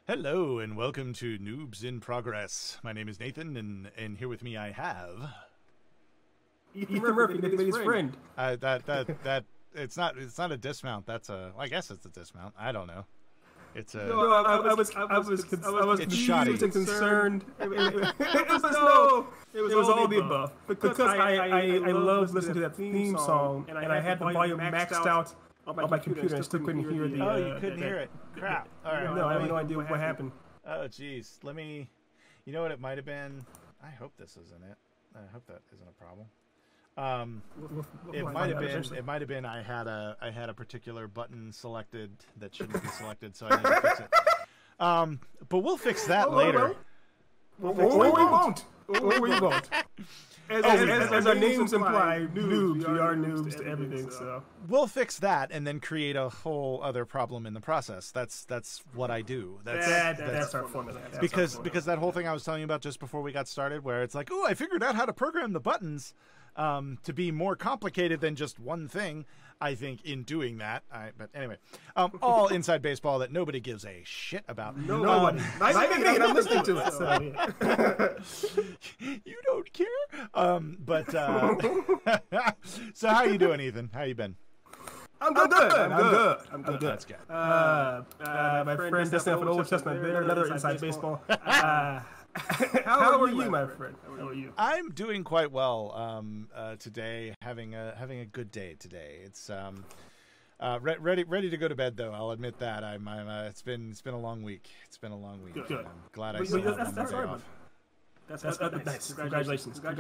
Hello and welcome to Noobs in Progress. My name is Nathan, and here with me I have Ethan Murphy, his friend. that it's not a dismount. That's a I guess it's a dismount. I don't know. It's a. No, I was confused and concerned. It was all the above because I love listening to that theme song and I had the volume maxed out on my computer and still couldn't hear the. Oh, you couldn't hear it. Crap. All right. No, I have no idea what happened. Oh, jeez. Let me. You know what it might have been? I hope this isn't it. I hope that isn't a problem. It might have been. It might have been. I had a particular button selected that shouldn't be selected, so I need to fix it. But we'll fix that later. Or we won't. Or we won't. As our names imply, noobs. We are noobs to everything. So we'll fix that and then create a whole other problem in the process. That's what I do. That's our formula. Because that whole thing I was telling you about just before we got started, where it's like, oh, I figured out how to program the buttons to be more complicated than just one thing. I think in doing that, but anyway, all inside baseball that nobody gives a shit about. Nobody. I'm listening to it. So, yeah. You don't care. But so how you doing, Ethan? How you been? I'm good. I'm good. That's good. My friend just have an old chestnut there. Another inside baseball. How are you, my friend? How are you? I'm doing quite well today. Having a good day today. It's ready to go to bed though. I'll admit that. It's been a long week. It's been a long week. Good. I'm glad I still have one day off. That's nice. Congratulations. Let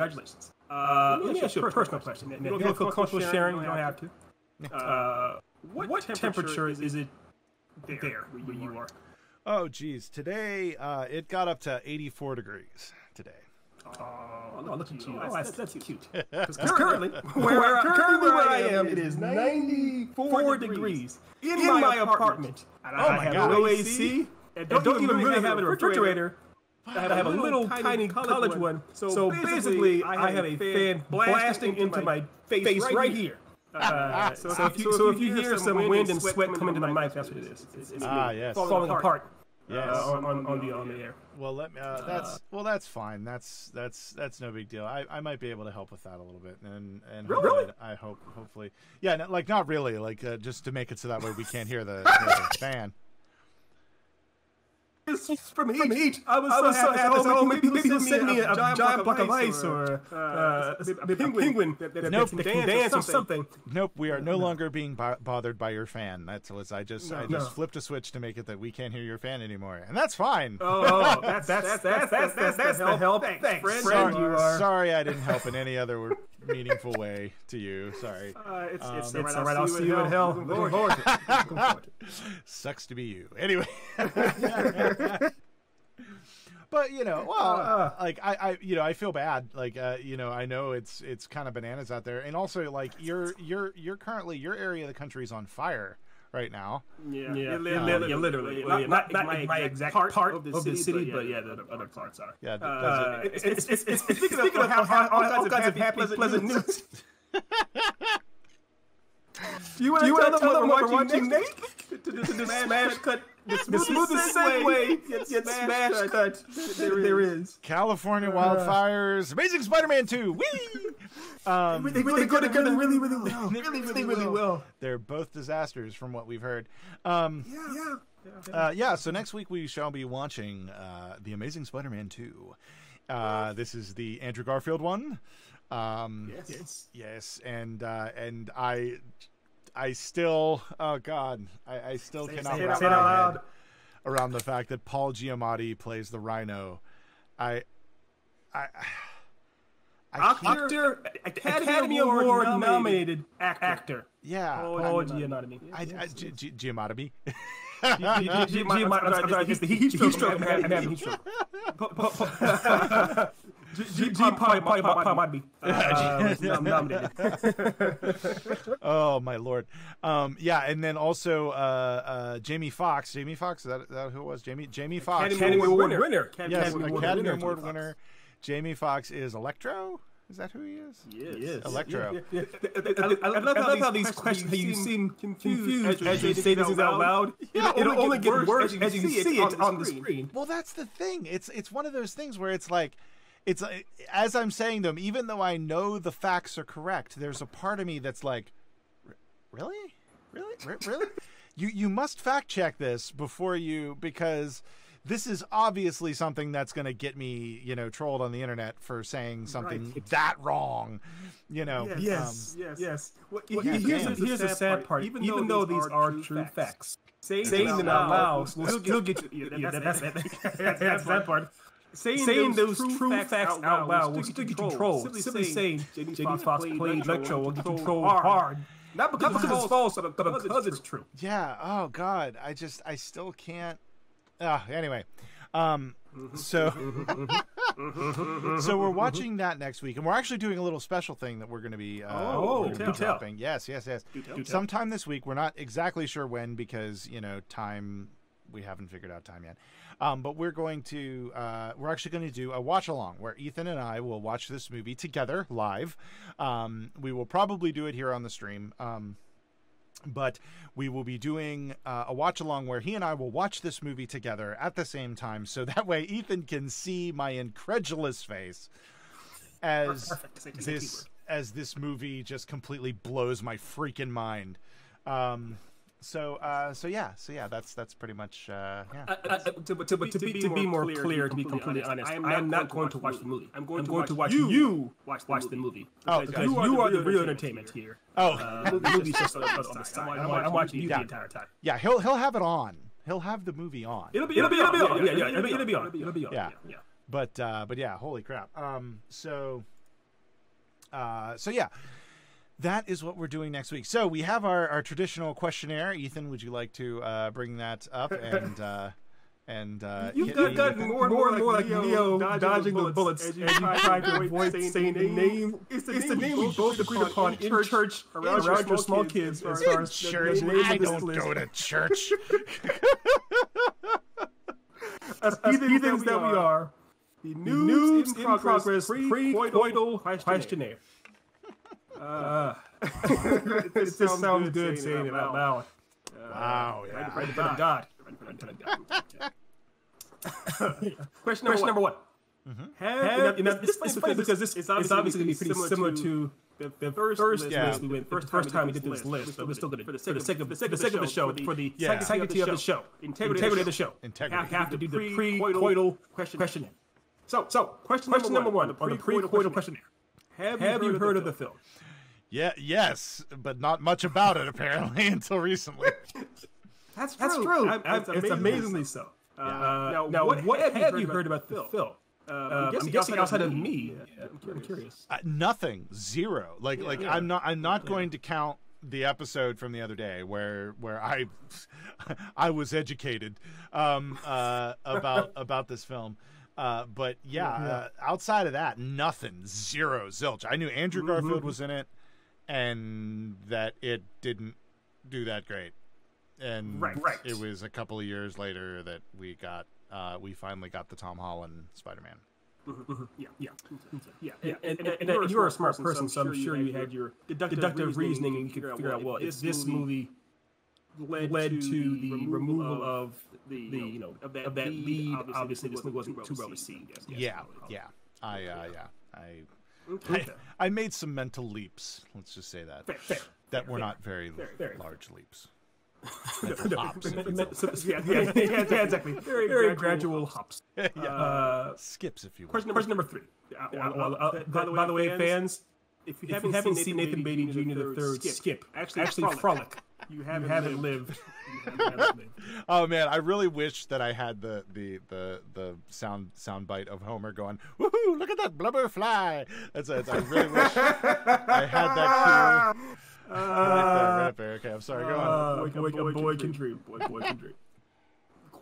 me ask you a personal question. If you don't feel comfortable sharing, you don't have to. What temperature is it there where you are? Oh, geez. Today, it got up to 84 degrees today. Oh, look at you. That's cute. Because currently, where I am, it is 94 degrees in my apartment. I have no AC. And don't even really have a refrigerator. I have a little tiny college one. So basically, I have a fan blasting into my face right here. So if you hear some wind and sweat coming into the mic, that's what it is. It's yes. falling apart. Yes. On the air. Well, that's fine. That's no big deal. I might be able to help with that a little bit, and really? I hopefully, yeah, not really, just to make it so that way we can't hear the fan. From heat. I was so happy. Oh, maybe they'll send me a giant block of ice or a penguin that can dance or something. Nope, we are no longer being bothered by your fan. I just flipped a switch to make it that we can't hear your fan anymore, and that's fine. Oh, that's the help. Thanks, friend. Sorry, I didn't help in any other meaningful way to you. Sorry. It's all right. I'll see you in hell. Lord. Sucks to be you. Anyway. But I feel bad. I know it's kind of bananas out there, and also you're currently your area of the country is on fire right now. Yeah, literally. Not my exact part of the city, but yeah, the other parts are. Yeah. It's speaking of all kinds of happy, pleasant news. Do you want to tell them what we're watching next? The smash cut. The smoothest segue gets smash cut there is. California wildfires. Amazing SpiderMan II. Whee! They go together really well. Really well. They're both disasters from what we've heard. So next week we shall be watching The Amazing SpiderMan II. This is the Andrew Garfield one. Yes, and I still, oh God, I still cannot wrap my head around the fact that Paul Giamatti plays the Rhino. Academy Award nominated actor. Yeah, Paul Giamatti. Giamatti. It's the heat stroke. I'm having heat stroke. Oh my lord. And then also Jamie Foxx. Jamie Foxx, is that who it was? Jamie Foxx. Academy Award winner. Yes, Academy Award winner. Jamie Foxx is Electro. Is that who he is? Yes. Electro. Yeah. I love how these questions, you seem confused as you say these out loud. It'll only get worse as you see it on the screen. Well, that's the thing. It's one of those things where it's like, as I'm saying them, even though I know the facts are correct, there's a part of me that's like, really? You must fact check this before because this is obviously something that's going to get me, trolled on the internet for saying something that wrong, Yes. Well, here's the sad part. Even though these are true facts, saying them out loud will still get you. That's that part. Saying those true facts out loud will still get you trolled. Simply saying J.D. Foxx played Electro will get you trolled hard. Not because it's false, but because it's true. Yeah. Oh God. I still can't. Anyway, so we're watching that next week, and we're actually doing a little special thing that we're going to be dropping. Yes. Sometime this week. We're not exactly sure when because time. We haven't figured out time yet. But we're actually going to do a watch along where Ethan and I will watch this movie together live. We will probably do it here on the stream. But we will be doing a watch along where he and I will watch this movie together at the same time. So that way Ethan can see my incredulous face as this movie just completely blows my freaking mind. So yeah, that's pretty much to be more clear, to be completely honest, I am not going to watch the movie. I'm going to watch you watch the movie. Because you are the real entertainment here. The movie's just on the side. I'm watching you the entire time. Yeah, he'll have it on. He'll have the movie on. It'll be on. Yeah. But yeah, holy crap. So yeah. That is what we're doing next week. So we have our traditional questionnaire. Ethan, would you like to bring that up and you've gotten more and more like Neo dodging the bullets as you try to avoid saying the name. It's the name we both agreed upon in church around your small kids. As far as church, I don't go to church. As heathens that we are, the news in progress pre-coital questionnaire. It just sounds good saying it out loud. Wow. Yeah. Right in front of God. Question number one. It's funny because this is obviously going to be pretty similar to the first list we went. First time we did this list, but we're still going to, for the sake of the show, for the sanctity of the show, integrity of the show, have to do the pre-coital questionnaire. So, question number one on the pre-coital questionnaire. Have you heard of the film? Yeah, yes, but not much about it apparently until recently. That's true. It's amazingly so. Now, what have you heard about the film? I'm guessing outside of me. I'm curious. Nothing. Zero. Like I'm not going to count the episode from the other day where I was educated about this film. But outside of that, nothing. Zero. Zilch. I knew Andrew Garfield was in it, and that it didn't do that great. And it was a couple of years later that we finally got the Tom Holland Spider-Man. Yeah. And you're a smart person, so I'm sure you had your deductive reasoning, and you could figure out, well, if this movie led to the removal of that lead, obviously this movie wasn't too well received. I made some mental leaps. Let's just say that. That were not very large leaps. Exactly. Very gradual hops. Skips, if you will. Question number 3. By the way, fans, if you haven't seen Nathan Beatty Jr. III skip, actually frolic. You haven't lived. Oh man, I really wish that I had the sound bite of Homer going, "Woohoo! Look at that blubber fly!" I really wish I had that cue. Right there. Okay, I'm sorry. Go on. Boy can dream.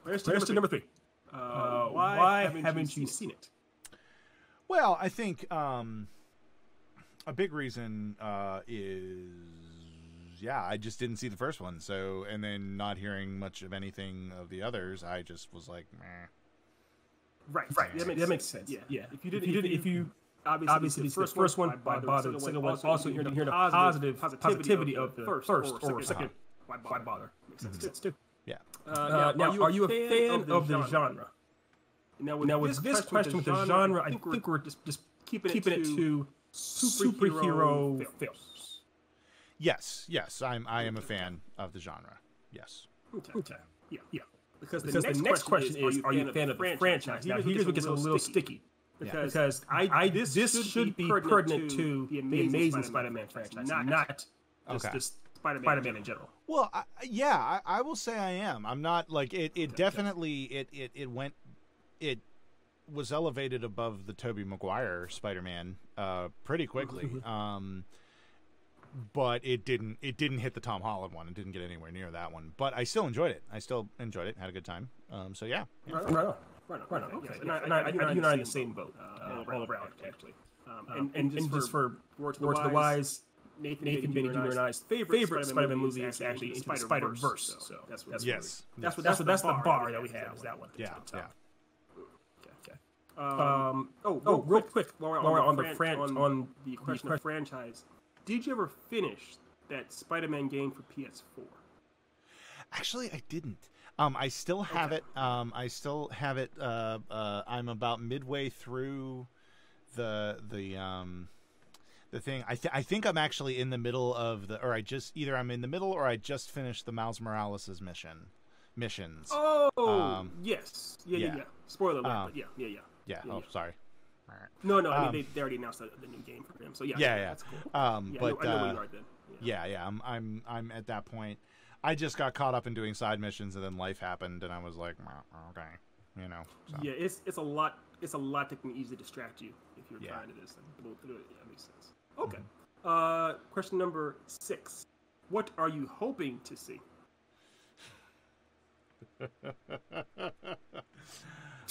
Question number 3. Why haven't you seen it? Well, I think a big reason is. Yeah, I just didn't see the first one, and then not hearing much of anything of the others, I just was like, meh. Right. That makes sense. Yeah. If you obviously the first one by bother. The second one also you hear the positivity of the first or second. Why bother? Makes sense too. Yeah. Now, are you a fan of the genre? Now with this question with the genre, I think we're just keeping it to superhero films. Yes, I am a fan of the genre. Yes. Okay. Yeah. Because the next question is, are you a fan of the franchise? Now, here's what gets a little sticky. Because this should be pertinent to the Amazing Spider-Man franchise, not just Spider-Man in general. Well, I will say I am. I'm not like it. It definitely it was elevated above the Tobey Maguire Spider-Man pretty quickly. But it didn't hit the Tom Holland one. It didn't get anywhere near that one. But I still enjoyed it. Had a good time. So yeah. Right on. Okay. And I think I'm in the same boat all around, actually. And just for words of the wise, Nathan Benny Jr. and I's favorite Spider-Man movie is actually Into the Spider-Verse. So that's the bar that we have. Is that one? Yeah. Okay. Real quick, while we're on the question of franchise, did you ever finish that Spider-Man game for PS4? Actually, I didn't. I still have it. I'm about midway through the thing. I think I'm actually in the middle of I'm in the middle or I just finished the Miles Morales missions. Oh, yes. Yeah. Spoiler alert. Yeah. Oh, sorry. No. I mean, they already announced the new game for him. So yeah. That's cool. But I know where you are then. Yeah. I'm at that point. I just got caught up in doing side missions, and then life happened, and I was like, okay, So. Yeah, it's a lot. It's a lot that can easily distract you if you're trying to do this. Yeah, makes sense. Okay. Question number 6. What are you hoping to see?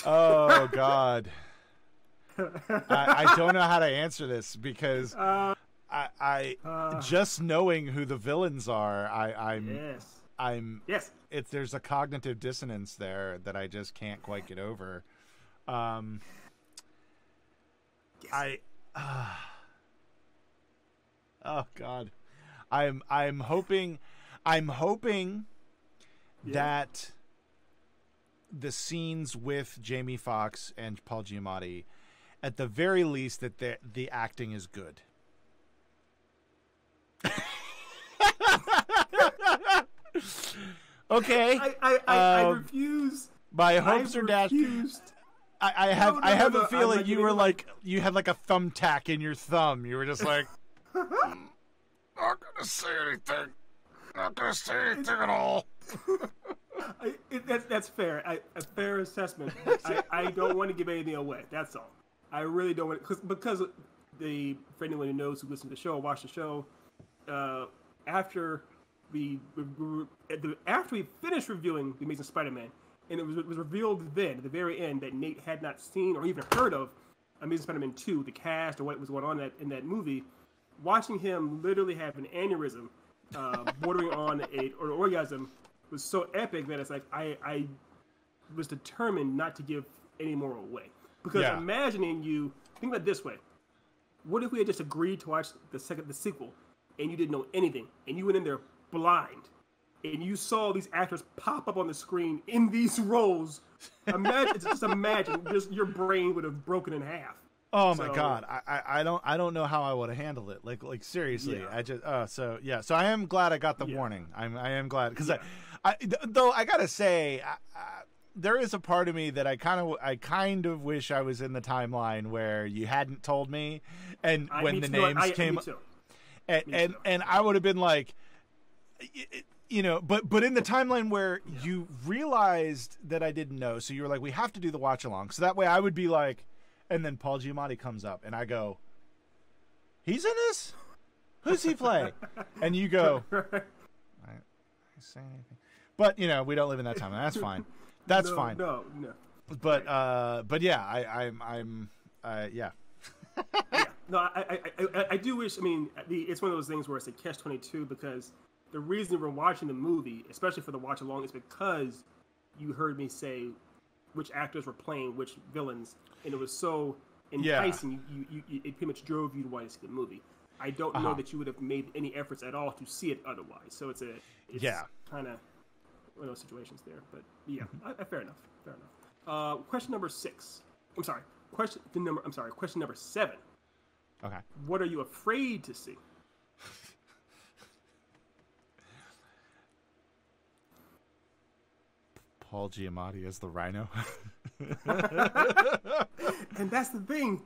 Oh God. I don't know how to answer this because I just knowing who the villains are, there's a cognitive dissonance there that I just can't quite get over. Oh God, I'm hoping that the scenes with Jamie Foxx and Paul Giamatti, at the very least, that the acting is good. Okay. I refuse. My hopes are dashed. I have a feeling you were like you had like a thumbtack in your thumb. You were just like, not gonna say anything. Not gonna say anything at all. That's fair. A fair assessment. I don't want to give anything away. That's all. I really don't want because for anyone who knows who listens to the show, watch the show. After we finished reviewing The Amazing Spider-Man, and it was revealed then at the very end that Nate had not seen or even heard of Amazing Spider-Man 2, the cast or what was going on in that movie. Watching him literally have an aneurysm, bordering on an orgasm, was so epic that it's like I was determined not to give any more away. Because imagining think about it this way: what if we had just agreed to watch the sequel, and you didn't know anything, and you went in there blind, and you saw these actors pop up on the screen in these roles? Imagine, just your brain would have broken in half. Oh my God, I don't know how I would have handled it. Like seriously, So I am glad I got the warning. I am glad because though I gotta say. There is a part of me that I kind of wish I was in the timeline where you hadn't told me, and when the names came, and I would have been like, but in the timeline where you realized that I didn't know, so you were like, we have to do the watch along, so that way I would be like, and then Paul Giamatti comes up, and I go, he's in this? Who's he play? And you go, I say anything, but we don't live in that timeline. That's fine. That's fine. No. But yeah, I'm yeah. No, I do wish. I mean, it's one of those things where it's a catch-22 because the reason we're watching the movie, especially for the watch along, is because you heard me say which actors were playing which villains, and it was so enticing. You it pretty much drove you to want to see the movie. I don't know that you would have made any efforts at all to see it otherwise. So it's kind of one of those situations there. But yeah, fair enough. Fair enough. Question number 6. Question number 7. Okay. What are you afraid to see? Paul Giamatti as the Rhino. And that's the thing.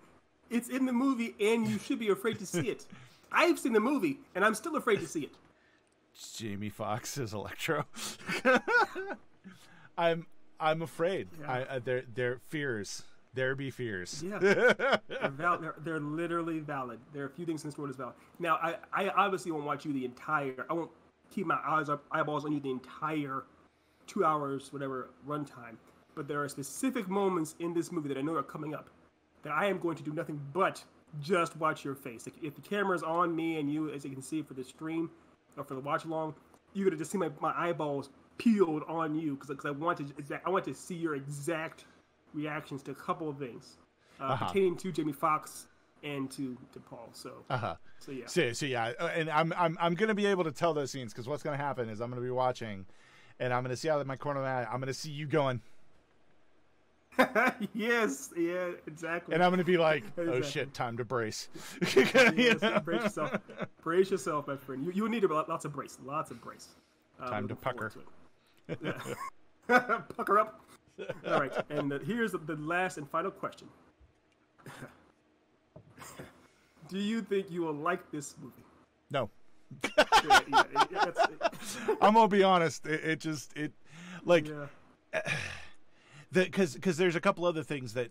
It's in the movie, and you should be afraid to see it. I've seen the movie, and I'm still afraid to see it. Jamie Foxx as Electro. I'm afraid. Yeah. They're fears. There be fears. Yeah, they're literally valid. There are a few things in this world is valid. Now, I obviously won't watch you the entire. I won't keep my eyeballs on you the entire 2 hours, whatever runtime. But there are specific moments in this movie that I know are coming up that I am going to do nothing but just watch your face. Like, if the camera's on me and you, as you can see for the stream or for the watch along, you're gonna just see my eyeballs peeled on you because I want to see your exact reactions to a couple of things pertaining to Jamie Foxx and to Paul. So yeah. So yeah, and I'm gonna be able to tell those scenes because what's gonna happen is I'm gonna be watching, and I'm gonna see out of my corner of my eye. I'm gonna see you going. Yes, yeah, exactly. And I'm gonna be like, oh shit, time to brace. Yes, brace yourself. Brace yourself, my friend. You will need lots of brace. Time to pucker. Pucker up. All right, and here's the last and final question. Do you think you will like this movie? No. I'm gonna be honest. Because there's a couple other things that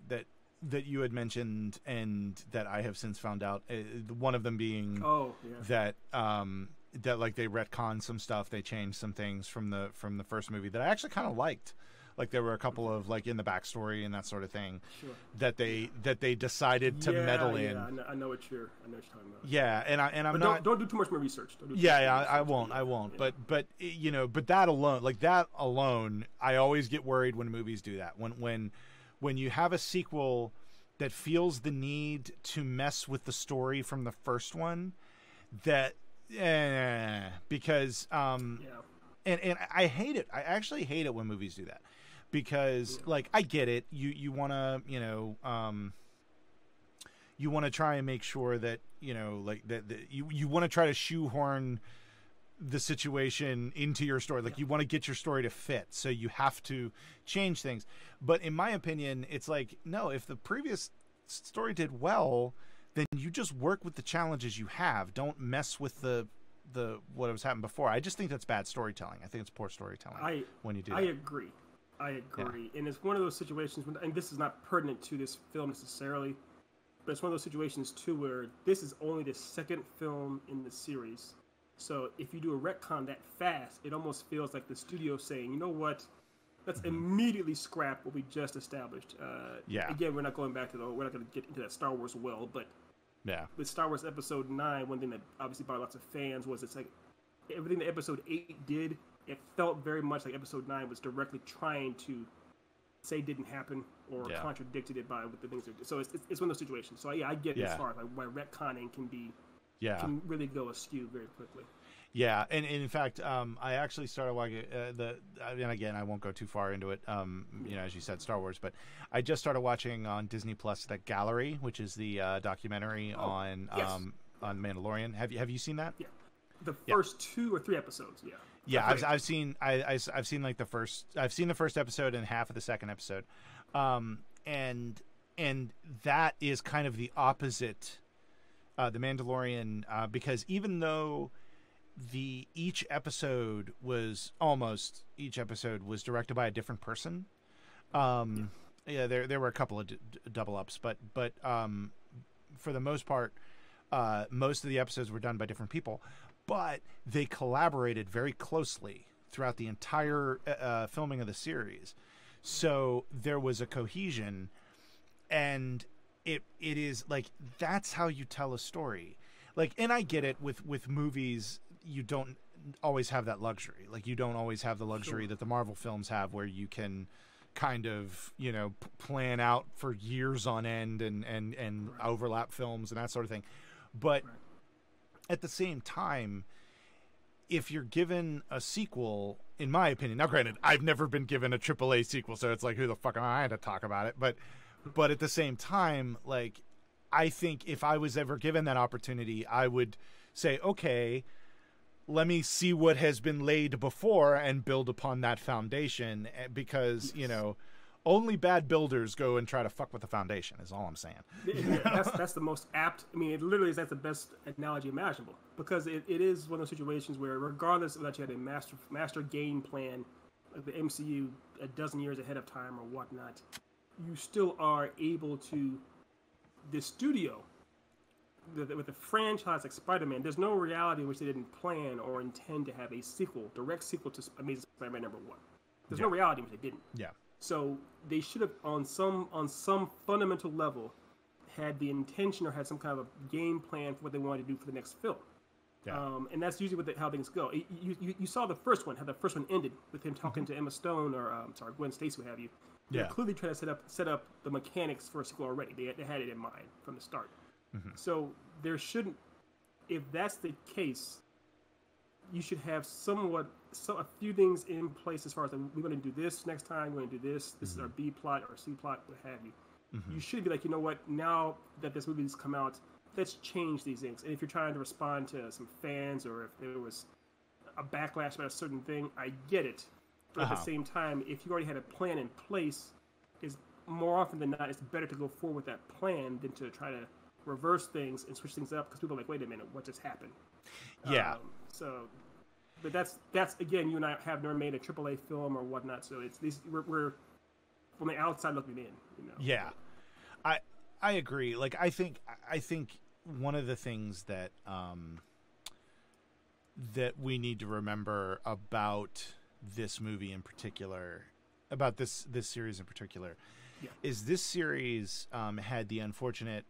you had mentioned and that I have since found out. One of them being that like they retconned some stuff, they changed some things from the first movie that I actually kind of liked. Like there were a couple of like in the backstory and that sort of thing that they decided to meddle in. I know what you're talking about. Yeah, and don't do too much more research. I won't. Yeah. But you know, but that alone, I always get worried when movies do that. When you have a sequel that feels the need to mess with the story from the first one, because and I hate it. I actually hate it when movies do that. Because like I get it, you want to you want to try and make sure that like that you want to try to shoehorn the situation into your story, like you want to get your story to fit, so you have to change things. But in my opinion, it's like no, if the previous story did well, then you just work with the challenges you have. Don't mess with the what was happened before. I just think that's bad storytelling. I think it's poor storytelling when you do that. I agree. And it's one of those situations, and this is not pertinent to this film necessarily, but it's one of those situations, too, where this is only the second film in the series. So if you do a retcon that fast, it almost feels like the studio saying, you know what, let's immediately scrap what we just established. Again, we're not going to get into that Star Wars well, but with Star Wars Episode 9, one thing that obviously brought lots of fans was it's like everything that Episode 8 did, it felt very much like Episode 9 was directly trying to say didn't happen or contradicted it by what the things are. So it's one of those situations. So I get it as far as like why retconning can really go askew very quickly. Yeah, and in fact, I actually started watching and again, I won't go too far into it. As you said, Star Wars, but I just started watching on Disney Plus The Gallery, which is the documentary on Mandalorian. Have you seen that? Yeah, the first 2 or 3 episodes. Yeah. Yeah, I've seen like the first episode and half of the second episode, and that is kind of the opposite, the Mandalorian, because even though each episode was directed by a different person, there were a couple of double ups, but for the most part, most of the episodes were done by different people. But they collaborated very closely throughout the entire filming of the series. So there was a cohesion, and it is like that's how you tell a story. Like, and I get it with movies, you don't always have that luxury. Like you don't always have the luxury that the Marvel films have where you can kind of, you know, plan out for years on end and overlap films and that sort of thing. But at the same time, if you're given a sequel, in my opinion, now granted, I've never been given a AAA sequel, so it's like, who the fuck am I to talk about it? But at the same time, like, I think if I was ever given that opportunity, I would say, okay, let me see what has been laid before and build upon that foundation, because, you know, only bad builders go and try to fuck with the foundation, is all I'm saying. Yeah, that's the most apt. I mean, it literally is, that's the best analogy imaginable, because it is one of those situations where, regardless of that you had a master game plan, like the MCU a dozen years ahead of time or whatnot, you still are able to, the studio, with the franchise like Spider-Man, there's no reality in which they didn't plan or intend to have a sequel, direct sequel to Amazing Spider-Man #1. There's no reality in which they didn't. Yeah. So they should have, on some fundamental level, had the intention or had some kind of a game plan for what they wanted to do for the next film. Yeah. And that's usually how things go. You saw the first one, how the first one ended with him talking to Emma Stone or Gwen Stacy, what have you. They clearly tried to set up the mechanics for a sequel already. They had it in mind from the start. Mm-hmm. So there shouldn't, if that's the case, you should have a few things in place as far as, like, we're going to do this next time, we're going to do this. This is our B plot or C plot, what have you. Mm-hmm. You should be like, you know what? Now that this movie's come out, let's change these things. And if you're trying to respond to some fans, or if there was a backlash about a certain thing, I get it. But at the same time, if you already had a plan in place, is more often than not, it's better to go forward with that plan than to try to reverse things and switch things up, because people are like, wait a minute, what just happened? Yeah. But that's again, you and I have never made a AAA film or whatnot, so it's these we're from the outside looking in, you know. Yeah, I agree. Like, I think one of the things that that we need to remember about this movie in particular, about this series in particular, is this series had the unfortunate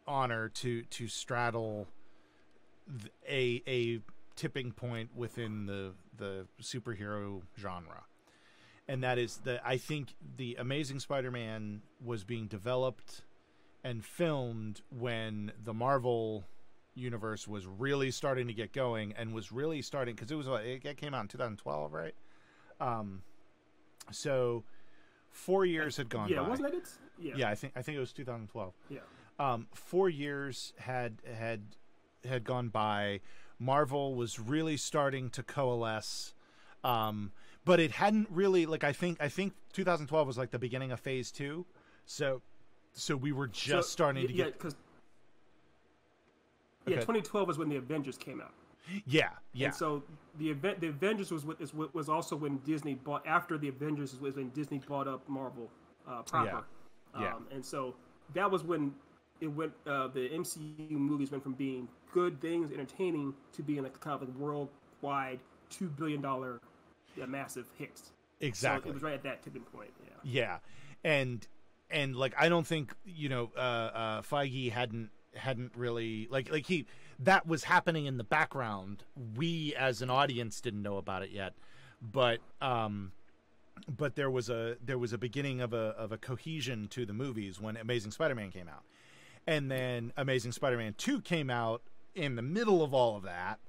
honor to straddle a tipping point within the superhero genre, and that is that I think the Amazing Spider-Man was being developed and filmed when the Marvel universe was really starting to get going, and was really starting, because it came out in 2012, right? So 4 years had gone by. Yeah, wasn't it? Yeah, I think it was 2012. Yeah. 4 years had gone by. Marvel was really starting to coalesce, but it hadn't really, like, I think 2012 was like the beginning of Phase 2. So we were just starting to get. Yeah, 2012 was when the Avengers came out. Yeah. And so the Avengers was also when Disney bought. After the Avengers was when Disney bought up Marvel proper. Yeah. And so that was when it went. The MCU movies went from being good things, entertaining, to being like kind of like worldwide $2 billion massive hits. Exactly. So it was right at that tipping point. Yeah. And like, I don't think, you know, Feige hadn't really like he, that was happening in the background. We as an audience didn't know about it yet, but there was a beginning of a cohesion to the movies when Amazing Spider-Man came out, and then Amazing Spider-Man 2 came out in the middle of all of that,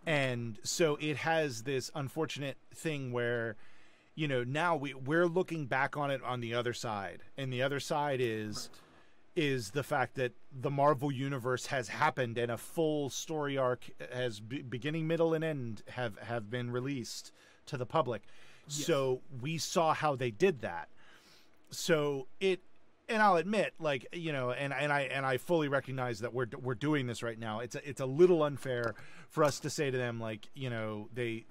and so it has this unfortunate thing where, you know, now we're looking back on it on the other side, and the other side is the fact that the Marvel universe has happened, and a full story arc has beginning, middle, and end have been released to the public. Yes. So we saw how they did that. So and I'll admit, like, you know, and I fully recognize that we're doing this right now. It's a little unfair for us to say to them, like, you know, they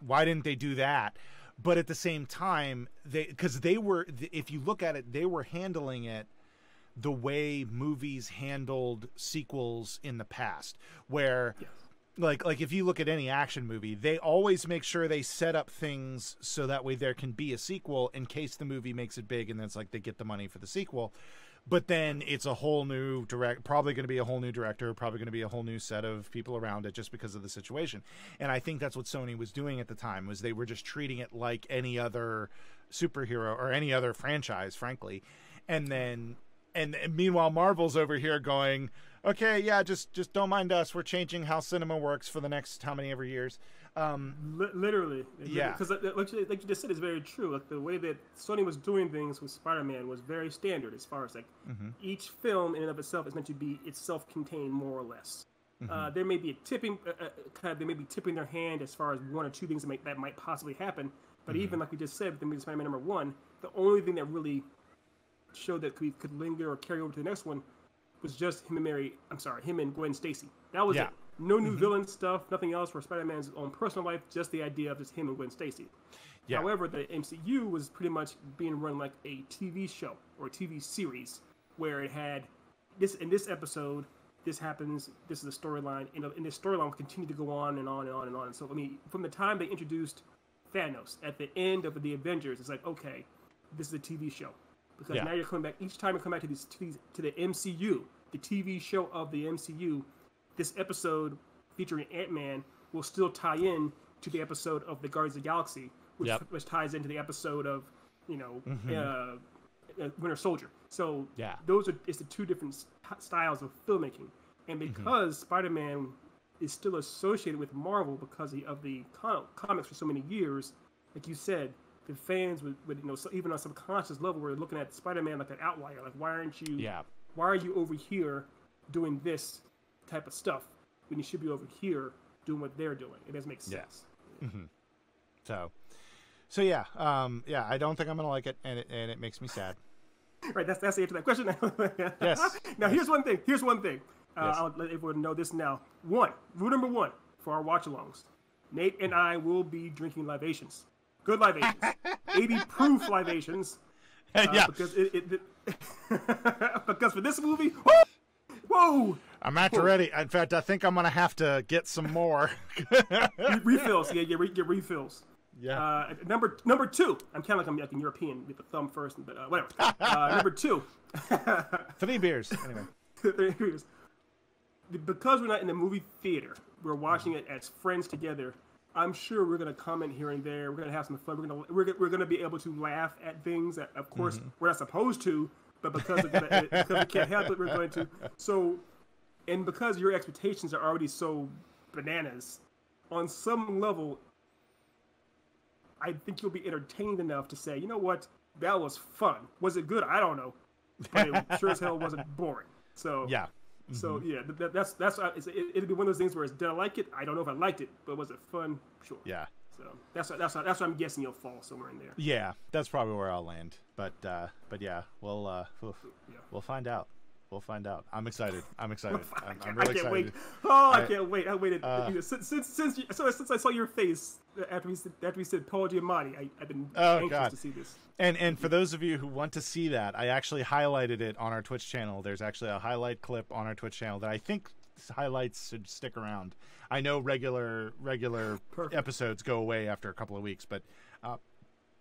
why didn't they do that? But at the same time, because they were, if you look at it, they were handling it the way movies handled sequels in the past, where like if you look at any action movie, they always make sure they set up things so that way there can be a sequel in case the movie makes it big, and then it's like they get the money for the sequel. But then it's a whole new probably going to be a whole new director, probably going to be a whole new set of people around it just because of the situation. And I think that's what Sony was doing at the time, was they were just treating it like any other superhero or any other franchise, frankly. And meanwhile, Marvel's over here going, okay, yeah, just don't mind us. We're changing how cinema works for the next how many ever years. Literally. Yeah. Because like you just said, it's very true. Like the way that Sony was doing things with Spider-Man was very standard as far as like each film in and of itself is meant to be self-contained more or less. There may be a tipping, they may be tipping their hand as far as one or two things that might possibly happen. But even like we just said, with the movie Spider-Man #1, the only thing that really showed that could linger or carry over to the next one was just him and Gwen Stacy. That was it. No new villain stuff, nothing else for Spider-Man's own personal life, just the idea of just him and Gwen Stacy. Yeah. However, the MCU was pretty much being run like a TV show or a TV series where it had this in this episode, this happens, this is the storyline, and this storyline will continue to go on and on and on and on. And so, I mean, from the time they introduced Thanos at the end of the Avengers, it's like, okay, this is a TV show. Because now you're coming back, each time you come back to the MCU, the TV show of the MCU, this episode featuring Ant-Man will still tie in to the episode of the Guardians of the Galaxy, which ties into the episode of, Winter Soldier. So it's the two different styles of filmmaking. And because Spider-Man is still associated with Marvel because of the comics for so many years, like you said, the fans would so even on a subconscious level, we're looking at Spider-Man like an outlier. Like, why are you over here doing this type of stuff when you should be over here doing what they're doing? It doesn't make sense. So yeah, I don't think I'm gonna like it, and it makes me sad. Right, that's the answer to that question. Yes. Now here's one thing. I'll let everyone know this now. Rule number one for our watch-alongs: Nate and I will be drinking libations. Good libations, 80 proof libations. Because because for this movie, whoa! I'm ready. In fact, I think I'm gonna have to get some more refills. Yeah, get refills. Yeah. Number two. I'm kind of like I'm European with the thumb first, but whatever. Number two. 3 beers. Anyway. 3 beers. Because we're not in the movie theater, we're watching it as friends together. I'm sure we're going to comment here and there. We're going to have some fun. We're going to be able to laugh at things that, of course, we're not supposed to, but because we can't help it, we're going to. So, and because your expectations are already so bananas, on some level, I think you'll be entertained enough to say, you know what, that was fun. Was it good? I don't know, but it sure as hell wasn't boring. So yeah. So yeah, that's it'll be one of those things where did I like it? I don't know if I liked it, but was it fun? Sure. Yeah. So that's what I'm guessing you'll fall somewhere in there. Yeah, that's probably where I'll land. But yeah, we'll find out. We'll find out. I'm excited. I'm really excited. I can't wait. Oh, I can't wait. I waited since I saw your face after we said Paul Giamatti. I've been anxious to see this. And for those of you who want to see that, I actually highlighted it on our Twitch channel. There's actually a highlight clip on our Twitch channel that I think highlights should stick around. I know regular episodes go away after a couple of weeks, but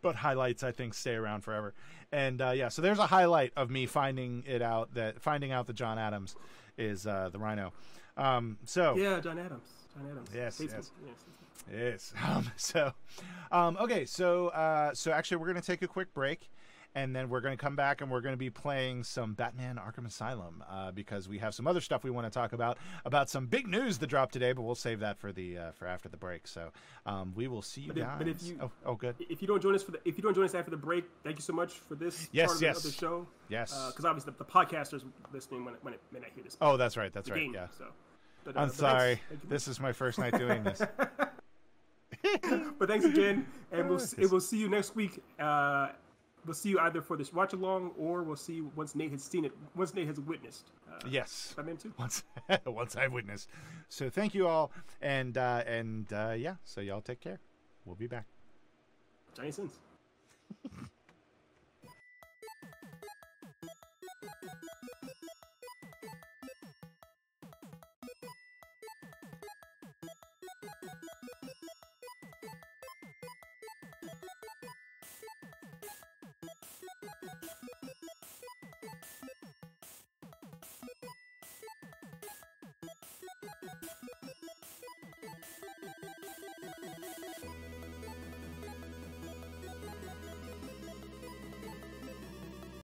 highlights I think stay around forever. And so there's a highlight of me finding out that John Adams is the Rhino. Yeah, John Adams. Yes. Okay. So actually, we're going to take a quick break, and then we're going to come back, and we're going to be playing some Batman Arkham Asylum because we have some other stuff we want to talk about some big news that dropped today, but we'll save that for after the break. So we will see you guys. But if you good. If you don't join us after the break, thank you so much for this part of the show. Yes. Because obviously the podcasters listening when I hear this. Oh, that's right. That's right. Game, yeah. So. I'm sorry. This is my first night doing this. But thanks again, and we'll see you next week. We'll see you either for this watch along, or we'll see you once Nate has seen it. Once Nate has witnessed. Yes. Batman 2. Once I've witnessed. So thank you all, and so y'all take care. We'll be back. Giant sins.